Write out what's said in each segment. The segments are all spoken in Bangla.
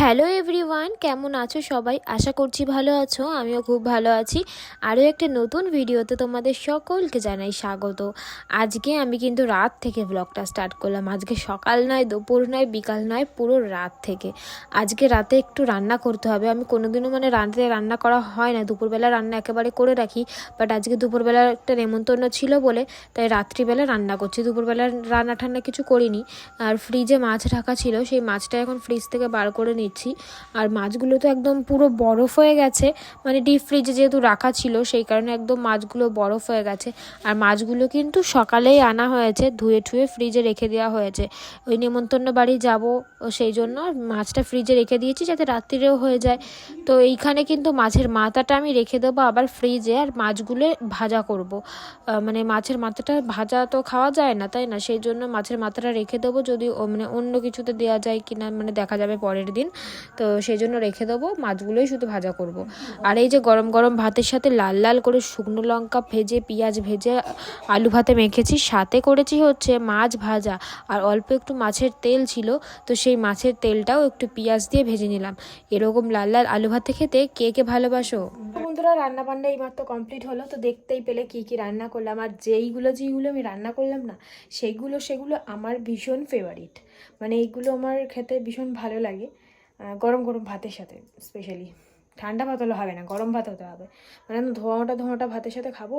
হ্যালো এভরিওয়ান, কেমন আছো সবাই? আশা করছি ভালো আছো। আমিও খুব ভালো আছি। আরও একটা নতুন ভিডিওতে তোমাদের সকলকে জানাই স্বাগত। আজকে আমি কিন্তু রাত থেকে ব্লগটা স্টার্ট করলাম। আজকে সকাল নয়, দুপুর নয়, বিকাল নয়, পুরো রাত থেকে। আজকে রাতে একটু রান্না করতে হবে। আমি কোনোদিনও রাতে রান্না করা হয় না, দুপুরবেলা রান্না একেবারে করে রাখি। বাট আজকে দুপুরবেলা একটা নেমন্তন্ন ছিল বলে তাই রাত্রিবেলা রান্না করছি। দুপুরবেলা রান্না ঠান্না কিছু করিনি। আর ফ্রিজে মাছ রাখা ছিল, সেই মাছটা এখন ফ্রিজ থেকে বার করে নিচ্ছি। আর মাছগুলো তো একদম পুরো বরফ হয়ে গেছে, ডিপ ফ্রিজে যেহেতু রাখা ছিল সেই কারণে একদম মাছগুলো বরফ হয়ে গেছে। আর মাছগুলো কিন্তু সকালেই আনা হয়েছে, ধুয়ে ঠুয়ে ফ্রিজে রেখে দেওয়া হয়েছে। ওই নেমন্তন্ন বাড়ি যাব সেই জন্য মাছটা ফ্রিজে রেখে দিয়েছি যাতে রাত্রিরেও হয়ে যায়। তো এইখানে কিন্তু মাছের মাথাটা আমি রেখে দেবো আবার ফ্রিজে, আর মাছগুলো ভাজা করব। মাছের মাথাটা ভাজা তো খাওয়া যায় না, তাই না? সেই জন্য মাছের মাথাটা রেখে দেবো, যদি অন্য কিছুতে দেওয়া যায় কিনা দেখা যাবে পরের দিন। তো সেই জন্য রেখে দেবো, মাছগুলোই শুধু ভাজা করব। আর এই যে গরম গরম ভাতের সাথে লাল লাল করে শুকনো লঙ্কা ভেজে, পেঁয়াজ ভেজে আলু ভাতে মেখেছি, সাথে করেছি হচ্ছে মাছ ভাজা। আর অল্প একটু মাছের তেল ছিল, তো সেই মাছের তেলটাও একটু পেঁয়াজ দিয়ে ভেজে নিলাম। এরকম লাল লাল আলু ভাতে খেতে কে কে ভালোবাসো? বন্ধুরা, রান্না বান্না এইমাত্র কমপ্লিট হলো। তো দেখতেই পেলে কি কি রান্না করলাম। আর যেইগুলো আমি রান্না করলাম না, সেগুলো আমার ভীষণ ফেভারিট। এইগুলো আমার খেতে ভীষণ ভালো লাগে। গরম গরম ভাতের সাথে স্পেশালি। ঠান্ডা ভাত হলে হবে না, গরম ভাত হতে হবে। ধোঁয়াটা ভাতের সাথে খাবো,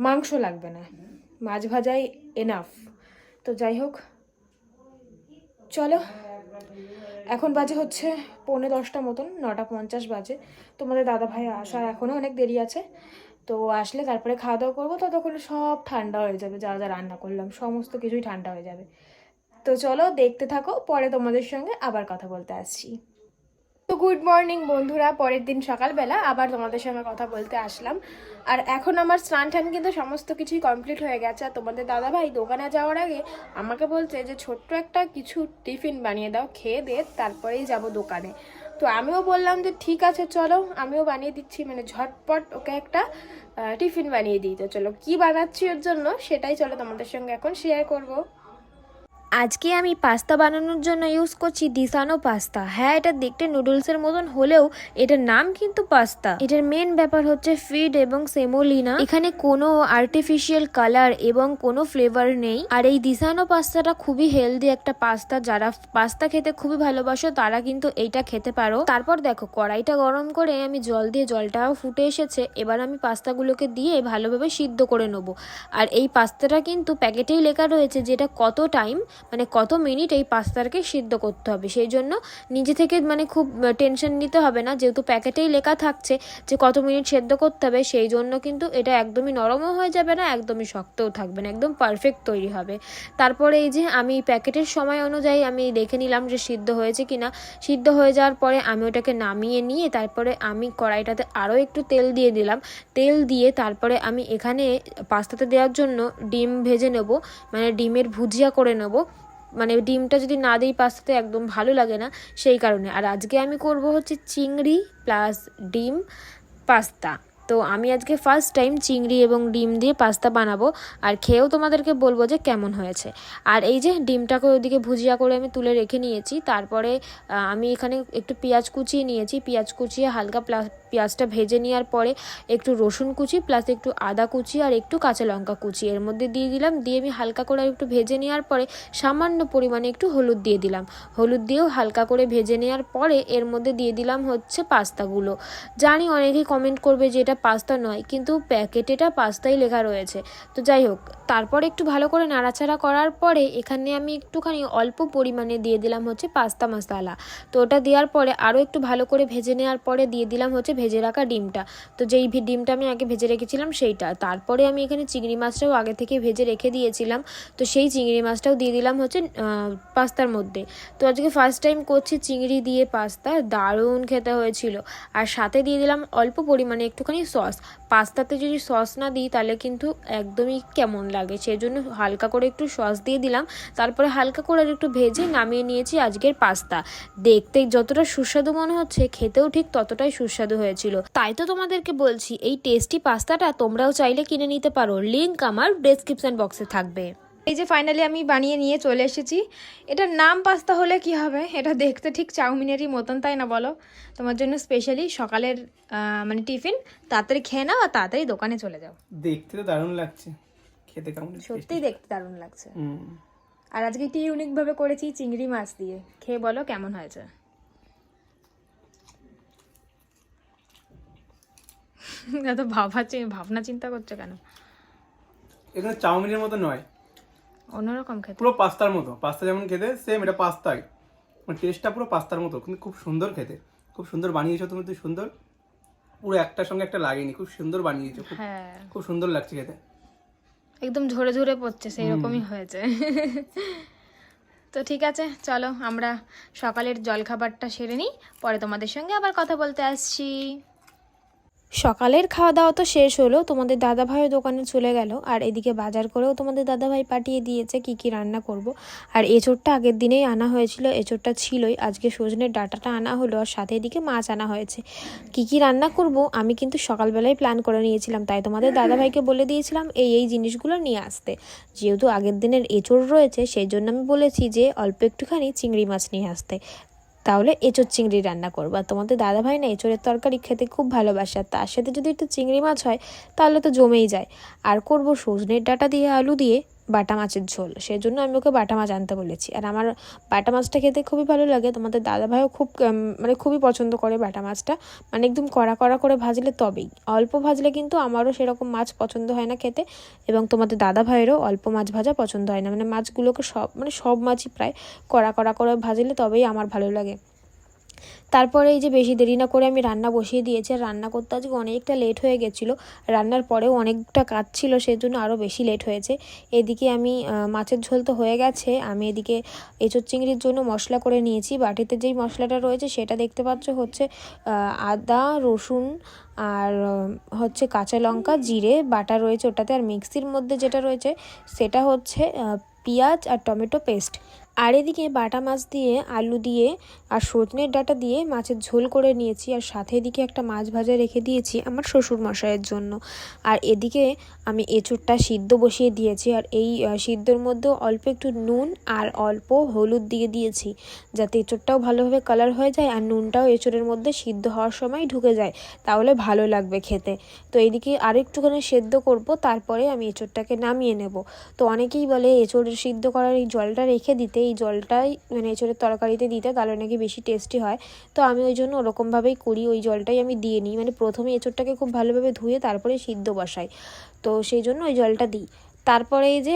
মাংস লাগবে না, মাছ ভাজাই এনাফ। তো যাই হোক, চলো এখন বাজে হচ্ছে 9:45 মতন, 9:50 বাজে। তোমাদের দাদা ভাই আসার এখনও অনেক দেরি আছে। তো আসলে তারপরে খাওয়া দাওয়া করবো, ততক্ষণে সব ঠান্ডা হয়ে যাবে। যা যা রান্না করলাম সমস্ত কিছুই ঠান্ডা হয়ে যাবে। তো চলো দেখতে থাকো, পরে তোমাদের সঙ্গে আবার কথা বলতে আসছি। তো গুড মর্নিং বন্ধুরা, পরের দিন সকালবেলা আবার তোমাদের সঙ্গে কথা বলতে আসলাম। আর এখন আমার স্নান টান কিন্তু সমস্ত কিছুই কমপ্লিট হয়ে গেছে। আর তোমাদের দাদাভাই দোকানে যাওয়ার আগে আমাকে বলছে যে ছোট্ট একটা কিছু টিফিন বানিয়ে দাও, খেয়ে দে তারপরেই যাব দোকানে। তো আমিও বললাম যে ঠিক আছে চলো, আমিও বানিয়ে দিচ্ছি, ঝটপট ওকে একটা টিফিন বানিয়ে দিই। তো চলো কী বানাচ্ছি ওর জন্য সেটাই চলো তোমাদের সঙ্গে এখন শেয়ার করবো। আজকে আমি পাস্তা বানানোর জন্য ইউজ করছি ডিসানো পাস্তা। হ্যাঁ, এটা দেখতে নুডলসের মতন হলেও এটার নাম কিন্তু পাস্তা। এটার মেন ব্যাপার হচ্ছে ফিড এবং সেমোলিনা। এখানে কোনো আর্টিফিশিয়াল কালার এবং কোনো ফ্লেভার নেই। আর এই ডিসানো পাস্তাটা খুবই হেলদি একটা পাস্তা। যারা পাস্তা খেতে খুবই ভালোবাসো তারা কিন্তু এইটা খেতে পারো। তারপর দেখো, কড়াইটা গরম করে আমি জল দিয়ে, জলটাও ফুটে এসেছে। এবার আমি পাস্তাগুলোকে দিয়ে ভালোভাবে সিদ্ধ করে নেবো। আর এই পাস্তাটা কিন্তু প্যাকেটেই লেখা রয়েছে যেটা কত টাইম, কত মিনিট এই পাস্তাটাকে সিদ্ধ করতে হবে। সেই জন্য নিজে থেকে খুব টেনশন নিতে হবে না, যেহেতু প্যাকেটেই লেখা থাকছে যে কত মিনিট সেদ্ধ করতে হবে। সেই জন্য কিন্তু এটা একদমই নরমও হয়ে যাবে না, একদমই শক্তও থাকবে না, একদম পারফেক্ট তৈরি হবে। তারপরে এই যে আমি প্যাকেটের সময় অনুযায়ী আমি দেখে নিলাম যে সিদ্ধ হয়েছে কিনা। সিদ্ধ হয়ে যাওয়ার পরে আমি ওটাকে নামিয়ে নিয়ে তারপরে আমি কড়াইটাতে আরও একটু তেল দিয়ে দিলাম। তেল দিয়ে তারপরে আমি এখানে পাস্তাতে দেওয়ার জন্য ডিম ভেজে নেব, ডিমের ভুজিয়া করে নেব। ডিমটা যদি না দিই পাস্তাতে একদম ভালো লাগে না, সেই কারণে। আর আজকে আমি করব হচ্ছে চিংড়ি প্লাস ডিম পাস্তা। তো আমি আজকে ফার্স্ট টাইম চিংড়ি এবং ডিম দিয়ে পাস্তা বানাবো, আর খেয়েও তোমাদেরকে বলবো যে কেমন হয়েছে। আর এই যে ডিমটাকে ওইদিকে ভুজিয়া করে আমি তুলে রেখে নিয়েছি। তারপরে আমি এখানে একটু পেঁয়াজ কুচিয়ে নিয়েছি। পেঁয়াজ কুচিয়ে হালকা পেঁয়াজটা ভেজে নেওয়ার পরে একটু রসুন কুচি প্লাস একটু আদা কুচি আর একটু কাঁচা লঙ্কা কুচি এর মধ্যে দিয়ে দিলাম। দিয়ে আমি হালকা করে একটু ভেজে নেওয়ার পরে সামান্য পরিমাণে একটু হলুদ দিয়ে দিলাম। হলুদ দিয়েও হালকা করে ভেজে নেওয়ার পরে এর মধ্যে দিয়ে দিলাম হচ্ছে পাস্তাগুলো। জানি অনেকেই কমেন্ট করবে যে এটা পাস্তা নয়, কিন্তু প্যাকেটে এটা পাস্তাই লেখা রয়েছে। তো যাই হোক, তারপরে একটু ভালো করে নাড়াচাড়া করার পরে এখানে আমি একটুখানি অল্প পরিমাণে দিয়ে দিলাম হচ্ছে পাস্তা মশলা। তো ওটা দেওয়ার পরে আরও একটু ভালো করে ভেজে নেওয়ার পরে দিয়ে দিলাম হচ্ছে ভেজে রাখা ডিমটা। তো যেই ডিমটা আমি আগে ভেজে রেখেছিলাম সেইটা। তারপরে আমি এখানে চিংড়ি মাছটাও আগে থেকে ভেজে রেখে দিয়েছিলাম। তো সেই চিংড়ি মাছটাও দিয়ে দিলাম হচ্ছে পাস্তার মধ্যে। তো আজকে ফার্স্ট টাইম করছি চিংড়ি দিয়ে পাস্তা, দারুণ খেতে হয়েছিল। আর সাথে দিয়ে দিলাম অল্প পরিমাণে একটুখানি সস। পাস্তাতে যদি সস না দিই তাহলে কিন্তু একদমই কেমন লাগে, সেই জন্য হালকা করে একটু সস দিয়ে দিলাম। তারপরে হালকা করে একটু ভেজে নামিয়ে নিয়েছি আজকের পাস্তা। দেখতে যতটা সুস্বাদু মনে হচ্ছে, খেতেও ঠিক ততটাই সুস্বাদু হয়েছিল। তাই তো তোমাদেরকে বলছি, এই টেস্টি পাস্তাটা তোমরাও চাইলে কিনে নিতে পারো। লিংক আমার ডেসক্রিপশন বক্সে থাকবে। এই যে ফাইনালি আমি বানিয়ে নিয়ে চলে এসেছি। এটার নাম পাস্তা হলে কি হবে, এটা দেখতে ঠিক চাউমিনেরই মতন, তাই না বলো? তোমার জন্য স্পেশালি সকালের মানে টিফিন তাড়াতাড়ি খেয়ে নাও আর তাড়াতাড়ি দোকানে চলে যাও। দেখতে তো দারুণ লাগছে, খেতে কেমন? সত্যিই দেখতে দারুণ লাগছে। আর আজকে একটু ইউনিকভাবে করেছি চিংড়ি মাছ দিয়ে, খেয়ে বলো কেমন হয়েছে। এত ভাবনা চিন্তা করছো কেন? এখানে চাউমিনের মতো নয়, অন্যরকম খেতে, পুরো পাস্তার মতো। পাস্তা যেমন খেতে সেম, এটা পাস্তাই, মানে টেস্টটা পুরো পাস্তার মতো, কিন্তু খুব সুন্দর খেতে, খুব সুন্দর বানিয়েছো তুমি তো, সুন্দর, পুরো একটার সঙ্গে একটা লাগেনি, খুব সুন্দর বানিয়েছো, হ্যাঁ খুব সুন্দর লাগছে খেতে, একদম ঝরে ঝরে পড়ছে, সেই রকমই হয়েছে। তো ঠিক আছে, চলো আমরা সকালের জলখাবারটা সেরে নিই, পরে তোমাদের সঙ্গে আবার কথা বলতে আসছি। সকালের খাওয়া দাওয়া তো শেষ হলো, তোমাদের দাদাভাইও দোকানে চলে গেল, আর এদিকে বাজার করেও তোমাদের দাদাভাই পাঠিয়ে দিয়েছে কি কি রান্না করব। আর এঁচোড়টা আগের দিনেই আনা হয়েছিল, এঁচোড়টা ছিলই, আজকে সজনের ডাঁটাটা আনা হলো, আর সাথে এদিকে মাছ আনা হয়েছে। কি কি রান্না করব আমি কিন্তু সকালবেলায় প্ল্যান করে নিয়েছিলাম, তাই তোমাদের দাদাভাইকে বলে দিয়েছিলাম এই জিনিসগুলো নিয়ে আসতে। যেহেতু আগের দিনের এঁচোড় রয়েছে, সেই জন্য আমি বলেছি যে অল্প একটুখানি চিংড়ি মাছ নিয়ে আসতে, তাহলে এঁচোড় চিংড়ি রান্না করবো। আর তোমাদের দাদাভাই না এঁচোড়ের তরকারি খেতে খুব ভালোবাসে, আর তার সাথে যদি একটু চিংড়ি মাছ হয় তাহলে তো জমেই যায়। আর করব সজনের ডাঁটা দিয়ে আলু দিয়ে বাটা মাছের ঝোল, সেজন্য আমি ওকে বাটা মাছ আনতে বলেছি। আর আমার বাটা মাছটা খেতে খুবই ভালো লাগে, তোমাদের দাদাভাইও খুব মানে খুবই পছন্দ করে বাটা মাছটা, মানে একদম কড়া কড়া করে ভাজলে তবেই, অল্প ভাজলে কিন্তু আমারও সেরকম মাছ পছন্দ হয় না খেতে, এবং তোমাদের দাদাভাইয়েরও অল্প মাছ ভাজা পছন্দ হয় না, মানে মাছগুলোকে সব মাছই প্রায় কড়া কড়া করে ভাজলে তবেই আমার ভালো লাগে। তারপরে এই যে বেশি দেরি না করে আমি রান্না বসিয়ে দিয়েছি, আর রান্না করতে আজকে অনেকটা লেট হয়ে গেছিলো, রান্নার পরেও অনেকটা কাজ ছিল, সেজন্য আরও বেশি লেট হয়েছে। এদিকে আমি মাছের ঝোল তো হয়ে গেছে, আমি এদিকে এঁচোড় চিংড়ির জন্য মশলা করে নিয়েছি। বাটিতে যেই মশলাটা রয়েছে সেটা দেখতে পাচ্ছ হচ্ছে আদা রসুন আর হচ্ছে কাঁচা লঙ্কা জিরে বাটা রয়েছে ওটাতে, আর মিক্সির মধ্যে যেটা রয়েছে সেটা হচ্ছে পেঁয়াজ আর টমেটো পেস্ট। আর এদিকে বাটা মাছ দিয়ে আলু দিয়ে আর সজনের ডাঁটা দিয়ে মাছের ঝোল করে নিয়েছি, আর সাথে এদিকে একটা মাছ ভাজা রেখে দিয়েছি আমার শ্বশুর মশাইয়ের জন্য। আর এদিকে আমি এঁচোড়টা সিদ্ধ বসিয়ে দিয়েছি, আর এই সিদ্ধর মধ্যেও অল্প একটু নুন আর অল্প হলুদ দিয়ে দিয়েছি, যাতে এঁচোড়টাও ভালোভাবে কালার হয়ে যায় আর নুনটাও এঁচোড়ের মধ্যে সিদ্ধ হওয়ার সময় ঢুকে যায়, তাহলে ভালো লাগবে খেতে। তো এইদিকে আর একটুখানি সেদ্ধ করব, তারপরে আমি এঁচোড়টাকে নামিয়ে নেব। তো অনেকেই বলে এঁচোড় সিদ্ধ করার এই জলটা রেখে দিতে, এই জলটাই মানে এঁচোড়ের তরকারিতে দিতে, তাহলে নাকি বেশি টেস্টি হয়। তো আমি ওই জন্য ওরকমভাবেই করি, ওই জলটাই আমি দিয়ে নিই, মানে প্রথমে এঁচোড়টাকে খুব ভালোভাবে ধুয়ে তারপরে সিদ্ধ বসাই, তো সেই জন্য ওই জলটা দিই। তারপরে এই যে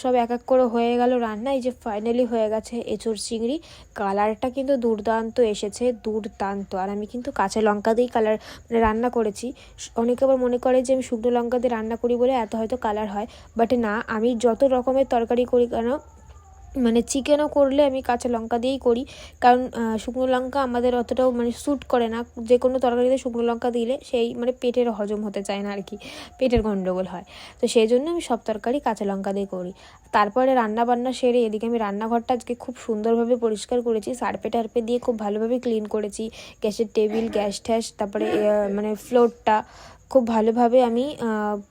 সব এক এক করে হয়ে গেল রান্না, এই যে ফাইনালি হয়ে গেছে এঁচোড় চিংড়ি। কালারটা কিন্তু দুর্দান্ত এসেছে, দুর্দান্ত। আর আমি কিন্তু কাঁচা লঙ্কা দিয়েই কালার মানে রান্না করেছি। অনেকে আবার মনে করে যে আমি শুকনো লঙ্কা দিয়ে রান্না করি বলে এত হয়তো কালার হয়, বাট না, আমি যত রকমের তরকারি করি কেন, মানে চিকেনও করলে আমি কাঁচা লঙ্কা দিয়েই করি, কারণ শুকনো লঙ্কা আমাদের অতটাও মানে স্যুট করে না, যে কোনো তরকারিতে শুকনো লঙ্কা দিলে সেই মানে পেটের হজম হতে চায় না আর কি, পেটের গণ্ডগোল হয়। তো সেই জন্য আমি সব তরকারি কাঁচা লঙ্কা দিয়ে করি। তারপরে রান্না বান্না সেরে এদিকে আমি রান্নাঘরটা আজকে খুব সুন্দরভাবে পরিষ্কার করেছি, সার্পে টার্পে দিয়ে খুব ভালোভাবে ক্লিন করেছি, গ্যাসের টেবিল গ্যাস ট্যাস, তারপরে মানে ফ্লোরটা খুব ভালোভাবে আমি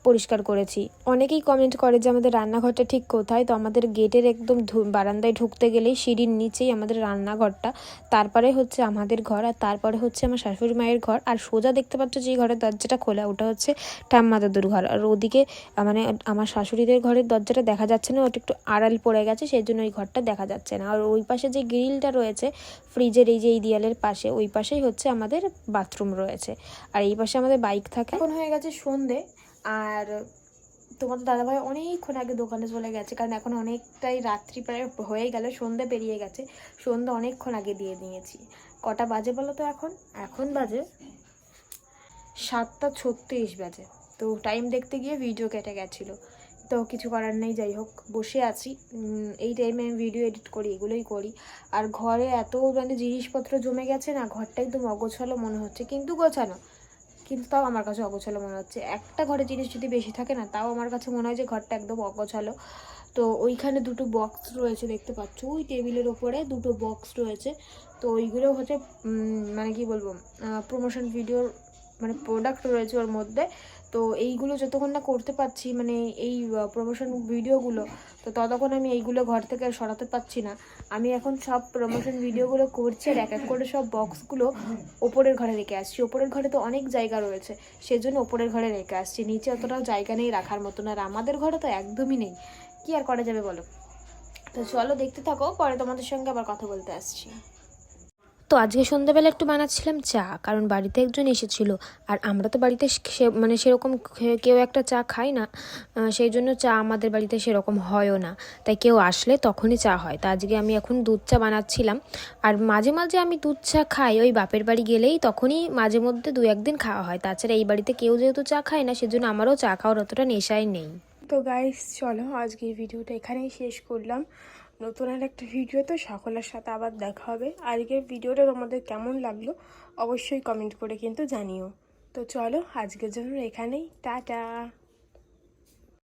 পরিষ্কার করেছি। অনেকেই কমেন্ট করে যে আমাদের রান্নাঘরটা ঠিক কোথায়, তো আমাদের গেটের একদম বারান্দায় ঢুকতে গেলেই সিঁড়ির নিচেই আমাদের রান্নাঘরটা, তারপরে হচ্ছে আমাদের ঘর, আর তারপরে হচ্ছে আমার শাশুড়ি মায়ের ঘর, আর সোজা দেখতে পাচ্ছ যে ঘরের দরজাটা খোলা ওটা হচ্ছে ঠাম্মা দাদুর ঘর। আর ওদিকে মানে আমার শাশুড়িদের ঘরের দরজাটা দেখা যাচ্ছে না, ওটা একটু আড়াল পড়ে গেছে, সেই জন্য ওই ঘরটা দেখা যাচ্ছে না। আর ওই পাশে যে গ্রিলটা রয়েছে ফ্রিজের এই যে এই দেয়ালের পাশে, ওই পাশেই হচ্ছে আমাদের বাথরুম রয়েছে, আর এই পাশে আমাদের বাইক থাকে। এখন হয়ে গেছে সন্ধে, আর তোমাদের দাদাভাই অনেকক্ষণ আগে দোকানে চলে গেছে, কারণ এখন অনেকটাই রাত্রি প্রায় হয়ে গেল, সন্ধে পেরিয়ে গেছে, সন্ধে অনেকক্ষণ আগে দিয়ে নিয়েছি। কটা বাজে বলো তো? এখন বাজে 7:36 বাজে। তো টাইম দেখতে গিয়ে ভিডিও কেটে গেছিলো, তো কিছু করার নেই, যাই হোক বসে আছি। এই টাইমে আমি ভিডিও এডিট করি, এগুলোই করি। আর ঘরে এত মানে জিনিসপত্র জমে গেছে না, ঘরটা একদম অগোছালো মনে হচ্ছে, কিন্তু গোছানো, কিন্তু তাও আমার কাছে অগোছালো মনে হচ্ছে। একটা ঘরে জিনিস যদি বেশি থাকে না, তাও আমার কাছে মনে হয় যে ঘরটা একদম অগোছালো। তো ওইখানে দুটো বক্স রয়েছে দেখতে পাচ্ছ, ওই টেবিলের ওপরে দুটো বক্স রয়েছে, তো ওইগুলো হচ্ছে মানে কি বলবো, প্রমোশন ভিডিওর মানে প্রোডাক্ট রয়েছে ওর মধ্যে। তো এইগুলো যতক্ষণ না করতে পারছি, মানে এই প্রমোশন ভিডিওগুলো, তো ততক্ষণ আমি এইগুলো ঘর থেকে আর সরাতে পারছি না। আমি এখন সব প্রমোশন ভিডিওগুলো করছি আর এক এক করে সব বক্সগুলো ওপরের ঘরে রেখে আসছি। ওপরের ঘরে তো অনেক জায়গা রয়েছে, সেজন্য ওপরের ঘরে রেখে আসছি। নিচে অতটাও জায়গা নেই রাখার মতন, আর আমাদের ঘরে তো একদমই নেই, কি আর করা যাবে বলো। তো চলো দেখতে থাকো, পরে তোমাদের সঙ্গে আবার কথা বলতে আসছি। তো আজকে সন্ধ্যাবেলা একটু বানাচ্ছিলাম চা, কারণ বাড়িতে একজন এসেছিল আর আমরা তো বাড়িতে মানে সেরকম কেউ একটা চা খাই না, সেই জন্য চা আমাদের বাড়িতে সেরকম হয়ও না, তাই কেউ আসলে তখনই চা হয়। তা আজকে আমি এখন দুধ চা বানাচ্ছিলাম। আর মাঝে মাঝে আমি দুধ চা খাই, ওই বাপের বাড়ি গেলেই তখনই মাঝে মধ্যে 2-1 দিন খাওয়া হয়। তাছাড়া এই বাড়িতে কেউ যেহেতু চা খায় না, সেজন্য আমারও চা খাওয়ার অতটা নেশাই নেই। তো গাইস চলো আজকের ভিডিওটা এখানেই শেষ করলাম। নতুন আর একটা ভিডিওতে সকলের সাথে আবার দেখা হবে। আজকের ভিডিওটা তোমাদের কেমন লাগলো অবশ্যই কমেন্ট করে কিন্তু জানিও। তো চলো আজকের জন্য এখানেই, টাটা।